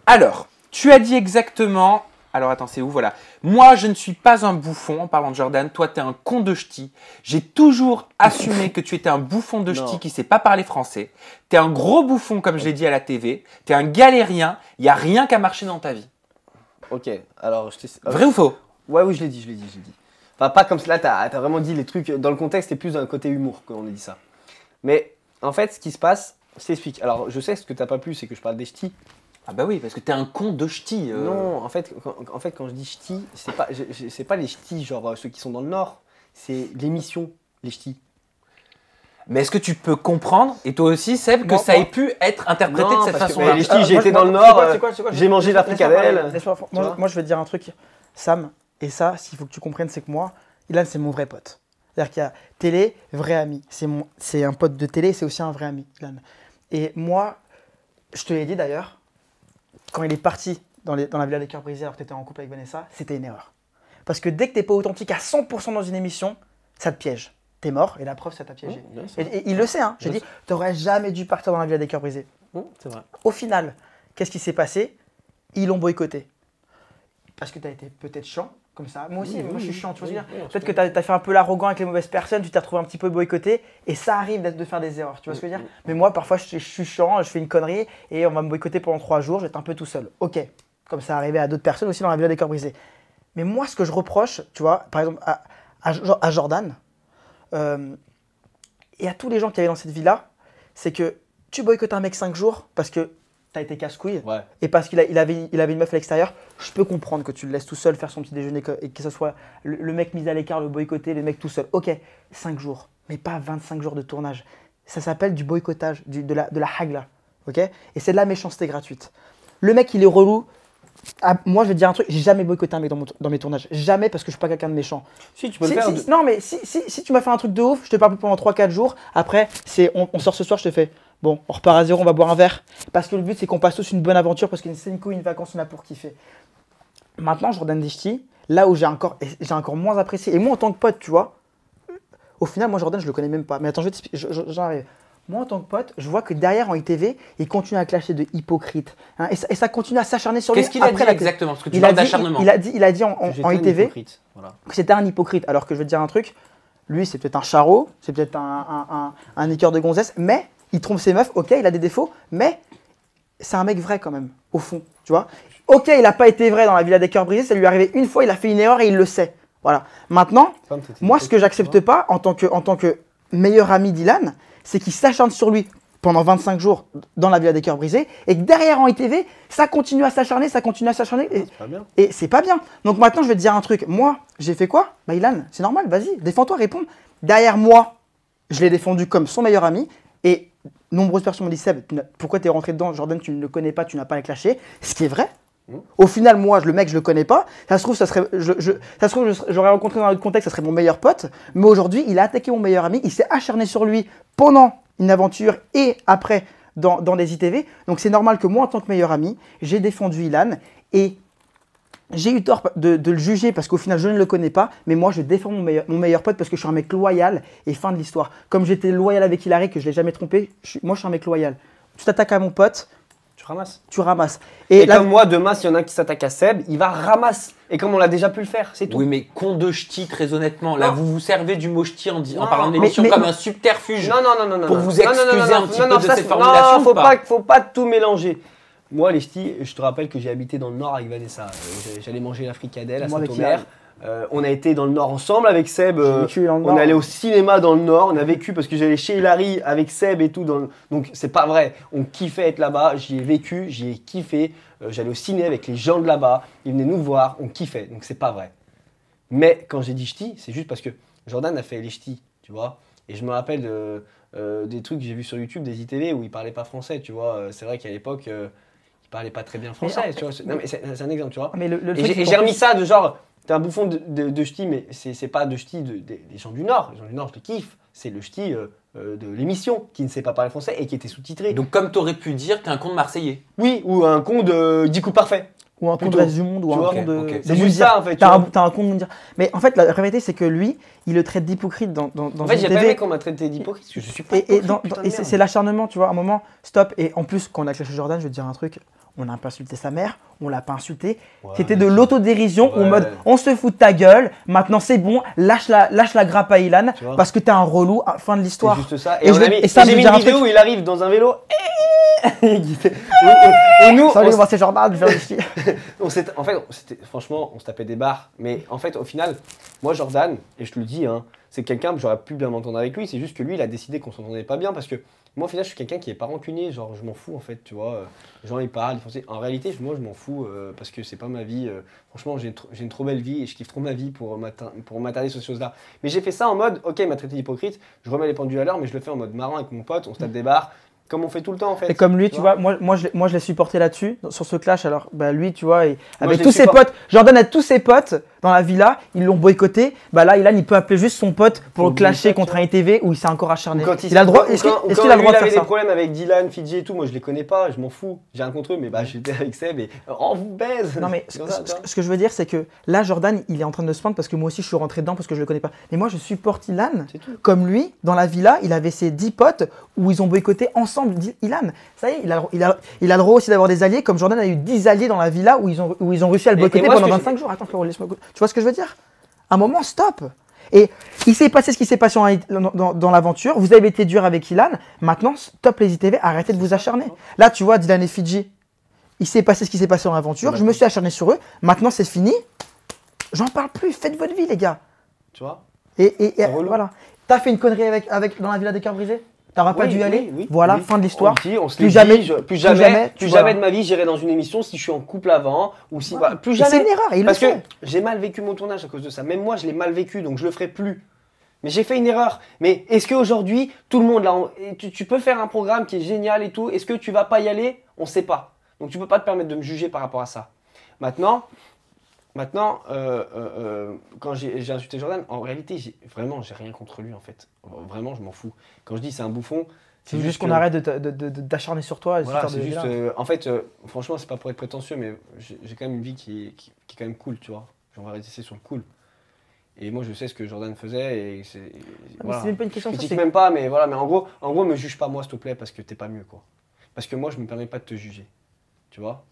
Alors, tu as dit exactement... Alors attends, c'est où? Voilà. Moi, je ne suis pas un bouffon en parlant de Jordan. Toi, tu es un con de ch'ti. J'ai toujours assumé que tu étais un bouffon de ch'ti qui ne sait pas parler français. Tu es un gros bouffon, comme je l'ai dit à la TV. Tu es un galérien. Il n'y a rien qu'à marcher dans ta vie. Ok, alors je t'ai... Vrai ou faux? Ouais, oui, je l'ai dit. Enfin, pas comme cela, t'as vraiment dit les trucs dans le contexte et plus dans le côté humour qu'on a dit ça. Mais en fait, ce qui se passe, je t'explique. Alors, je sais ce que t'as pas plu, c'est que je parle des ch'tis. Ah bah oui, parce que t'es un con de ch'ti. Non, en fait, quand je dis ch'tis, c'est pas les ch'tis, genre ceux qui sont dans le Nord. C'est l'émission, les ch'tis. Mais est-ce que tu peux comprendre, et toi aussi, Seb, que ça ait pu être interprété de cette façon-là? Les ch'tis, j'ai été dans le Nord, j'ai mangé la fricadelle. Moi, je vais te dire un truc, Sam, et ça, s'il faut que tu comprennes, c'est que moi, Ilan, c'est mon vrai pote. C'est-à-dire qu'il y a télé, vrai ami. C'est un pote de télé, c'est aussi un vrai ami, Ilan. Et moi, je te l'ai dit d'ailleurs, quand il est parti dans la Villa des Cœurs Brisés alors que tu étais en couple avec Vanessa, c'était une erreur. Parce que dès que tu n'es pas authentique à 100% dans une émission, ça te piège. T'es mort et la preuve, ça t'a piégé. Et il le sait, hein. J'ai dit, tu n'aurais jamais dû partir dans la Villa des Cœurs Brisés. C'est vrai. Au final, qu'est-ce qui s'est passé? Ils l'ont boycotté. Parce que tu as été peut-être chiant, comme ça. Moi aussi, moi je suis chiant, tu vois ce que je veux dire. Peut-être que tu as fait un peu l'arrogant avec les mauvaises personnes, tu t'es retrouvé un petit peu boycotté, et ça arrive de faire des erreurs, tu vois ce que je veux dire. Mais moi, parfois, je suis chiant, je fais une connerie, et on va me boycotter pendant 3 jours, je vais être un peu tout seul. Ok, comme ça arrivait à d'autres personnes aussi dans la Villa des Cœurs Brisés. Mais moi, ce que je reproche, tu vois, par exemple, à Jordan, et à tous les gens qui avaient dans cette villa, c'est que tu boycottes un mec 5 jours parce que t'as été casse-couille et parce qu'il avait une meuf à l'extérieur, je peux comprendre que tu le laisses tout seul faire son petit déjeuner et que ce soit le mec mis à l'écart, le boycotté, le mec tout seul. Ok, 5 jours, mais pas 25 jours de tournage. Ça s'appelle du boycottage, de la hagla. Ok, et c'est de la méchanceté gratuite. Le mec, il est relou. Ah, moi, je vais te dire un truc, j'ai jamais boycotté un mec dans mes tournages. Jamais parce que je suis pas quelqu'un de méchant. Si, tu peux le faire. Non, mais si tu m'as fait un truc de ouf, je te parle plus pendant 3-4 jours. Après, on sort ce soir, je te fais bon, on repart à zéro, on va boire un verre. Parce que le but, c'est qu'on passe tous une bonne aventure parce qu'une Senko, une vacance, on a pour kiffer. Maintenant, Jordan Deshti, là où j'ai encore moins apprécié, et moi en tant que pote, tu vois, au final, moi Jordan, je le connais même pas. Mais attends, j'en arrive. Moi, en tant que pote, je vois que derrière, en ITV, il continue à clasher de hypocrite. Hein, et ça continue à s'acharner sur lui. Qu'est-ce qu'il a dit exactement? Parce que tu parles d'acharnement. Il a dit en ITV que c'était un hypocrite. Alors que je vais te dire un truc, lui, c'est peut-être un charreau, c'est peut-être un niqueur de gonzesse, mais il trompe ses meufs, ok, il a des défauts, mais c'est un mec vrai quand même, au fond, tu vois. Ok, il n'a pas été vrai dans la Villa des Cœurs Brisés, ça lui est arrivé une fois, il a fait une erreur et il le sait. Voilà. Maintenant, moi, ce que j'accepte pas en tant que meilleur ami d'Ilan, c'est qu'il s'acharne sur lui pendant 25 jours dans la Villa des Cœurs Brisés et que derrière en ITV, ça continue à s'acharner. Et c'est pas bien. Donc maintenant, je vais te dire un truc. Moi, j'ai fait quoi? Bah Ilan, c'est normal, vas-y, défends-toi, réponds. Derrière moi, je l'ai défendu comme son meilleur ami et nombreuses personnes m'ont dit Seb, pourquoi tu es rentré dedans? Jordan, tu ne le connais pas, tu n'as pas les clashé. Ce qui est vrai. Au final, moi, le mec, je le connais pas. Ça se trouve, j'aurais rencontré dans un autre contexte, ça serait mon meilleur pote. Mais aujourd'hui, il a attaqué mon meilleur ami. Il s'est acharné sur lui pendant une aventure et après dans des ITV. Donc, c'est normal que moi, en tant que meilleur ami, j'ai défendu Ilan et j'ai eu tort de le juger parce qu'au final, je ne le connais pas. Mais moi, je défends mon meilleur pote parce que je suis un mec loyal et fin de l'histoire. Comme j'étais loyal avec Hilary, que je ne l'ai jamais trompé, moi, je suis un mec loyal. Tu t'attaques à mon pote. Tu ramasses. Et comme moi, demain, s'il y en a qui s'attaquent à Seb, il va ramasser. Et comme on l'a déjà pu le faire, c'est tout. Oui, mais con de ch'ti, très honnêtement. Là, vous vous servez du mot ch'ti en parlant d'émission comme un subterfuge. Non. Pour vous excuser un petit peu de cette formulation. Non, faut pas tout mélanger. Moi, les ch'tis, je te rappelle que j'ai habité dans le Nord avec Vanessa. J'allais manger la fricadelle à Saint-Omer. On a été dans le Nord ensemble avec Seb. On est allé au cinéma dans le Nord. On a vécu parce que j'allais chez Hilary avec Seb et tout. Donc c'est pas vrai. On kiffait être là-bas. J'y ai vécu, j'y ai kiffé. J'allais au ciné avec les gens de là-bas. Ils venaient nous voir. On kiffait. Donc c'est pas vrai. Mais quand j'ai dit ch'ti, c'est juste parce que Jordan a fait les ch'tis, tu vois. Et je me rappelle des trucs que j'ai vus sur YouTube, des ITV où il parlait pas français, tu vois. C'est vrai qu'à l'époque, il parlait pas très bien français, tu vois. Non, mais c'est un exemple, tu vois. Et j'ai remis ça de genre. T'es un bouffon de ch'ti, mais c'est pas de ch'ti des gens du Nord. Les gens du Nord, je les kiffe. C'est le ch'ti de l'émission qui ne sait pas parler français et qui était sous-titré. Donc, comme t'aurais pu dire, t'es un con de Marseillais. Oui, ou un con de 10 coups parfaits. Ou un compte reste du monde, ou un compte de C'est juste ça en fait. T'as un compte mondial. Mais en fait, la réalité, c'est que lui, il le traite d'hypocrite dans en fait, j'ai pas aimé qu'on m'a traité d'hypocrite, parce que je suis pas hypocrite. Et c'est l'acharnement, tu vois, à un moment, stop. Et en plus, quand on a clashé Jordan, je vais te dire un truc, on n'a pas insulté sa mère, on l'a pas insulté. C'était de l'autodérision, en mode, on se fout de ta gueule, maintenant c'est bon, lâche la grappe à Ilan, parce que t'es un relou, fin de l'histoire. C'est juste ça. Et j'ai mis une vidéo où il arrive dans un vélo. Et nous, salut, moi c'est Jordan, en fait, franchement, on se tapait des barres. Mais en fait, au final, moi, Jordan, et je te le dis, hein, c'est quelqu'un que j'aurais pu bien m'entendre avec lui. C'est juste que lui, il a décidé qu'on s'entendait pas bien parce que moi, au final, je suis quelqu'un qui est pas rancunier. Genre, je m'en fous en fait, tu vois. Les gens, ils parlent, ils font. En réalité, moi, je m'en fous parce que c'est pas ma vie. Franchement, j'ai une trop belle vie et je kiffe trop ma vie pour m'attarder sur ces choses-là. Mais j'ai fait ça en mode, ok, il m'a traité d'hypocrite, je remets les pendules à l'heure, mais je le fais en mode marrant avec mon pote, on se tape des barres. Comme on fait tout le temps en fait. Et comme lui, tu vois, moi je l'ai supporté là-dessus, sur ce clash. Alors, bah, lui, tu vois, avec tous ses potes, Jordan a tous ses potes dans la villa, ils l'ont boycotté. Bah là, Ilan, il peut appeler juste son pote pour le clasher contre un ITV où il s'est encore acharné. Il a le droit. Est-ce qu'il a le droit de faire ça? Il avait des problèmes avec Dylan, Fidji et tout. Moi, je les connais pas, je m'en fous. J'ai rien contre eux, mais bah, j'étais avec Seb et on vous baise. Non, mais ce que je veux dire, c'est que là, Jordan, il est en train de se prendre parce que moi aussi, je suis rentré dedans parce que je le connais pas. Mais moi, je supporte Ilan. Comme lui, dans la villa, il avait ses 10 potes où ils ont boycotté ensemble Ilan. Ça y est, il a le droit aussi d'avoir des alliés, comme Jordan a eu 10 alliés dans la villa où ils ont réussi à le boycotter pendant 25 jours. Attends, frérot, laisse-moi. Tu vois ce que je veux dire? À un moment, stop. Et il s'est passé ce qui s'est passé dans l'aventure. Vous avez été dur avec Ilan. Maintenant, stop les ITV, arrêtez de vous acharner. Là, tu vois, Dylan et Fidji, il s'est passé ce qui s'est passé dans l'aventure. Je me suis acharné sur eux. Maintenant, c'est fini. J'en parle plus. Faites votre vie, les gars. Tu vois? Et voilà. T'as fait une connerie dans la villa des cœurs brisés? T'aurais pas dû y aller. Voilà, fin de l'histoire. Plus jamais de ma vie j'irai dans une émission si je suis en couple avant ou si plus jamais. C'est une erreur. Parce que j'ai mal vécu mon tournage à cause de ça. Même moi, je l'ai mal vécu, donc je le ferai plus. Mais j'ai fait une erreur. Mais est-ce qu'aujourd'hui, tout le monde là, tu peux faire un programme qui est génial et tout. Est-ce que tu vas pas y aller? On sait pas. Donc tu peux pas te permettre de me juger par rapport à ça. Maintenant, quand j'ai insulté Jordan, en réalité, j'ai rien contre lui en fait. Vraiment, je m'en fous. Quand je dis c'est un bouffon, c'est juste qu'on arrête d'acharner sur toi. Voilà, c'est juste. En fait, franchement, c'est pas pour être prétentieux, mais j'ai quand même une vie qui est quand même cool, tu vois. On va rester sur le cool. Et moi, je sais ce que Jordan faisait et c'est. Voilà. C'est même pas une question. Je critique même pas, mais voilà. Mais en gros, me juge pas moi, s'il te plaît, parce que t'es pas mieux, quoi. Parce que moi, je me permets pas de te juger, tu vois.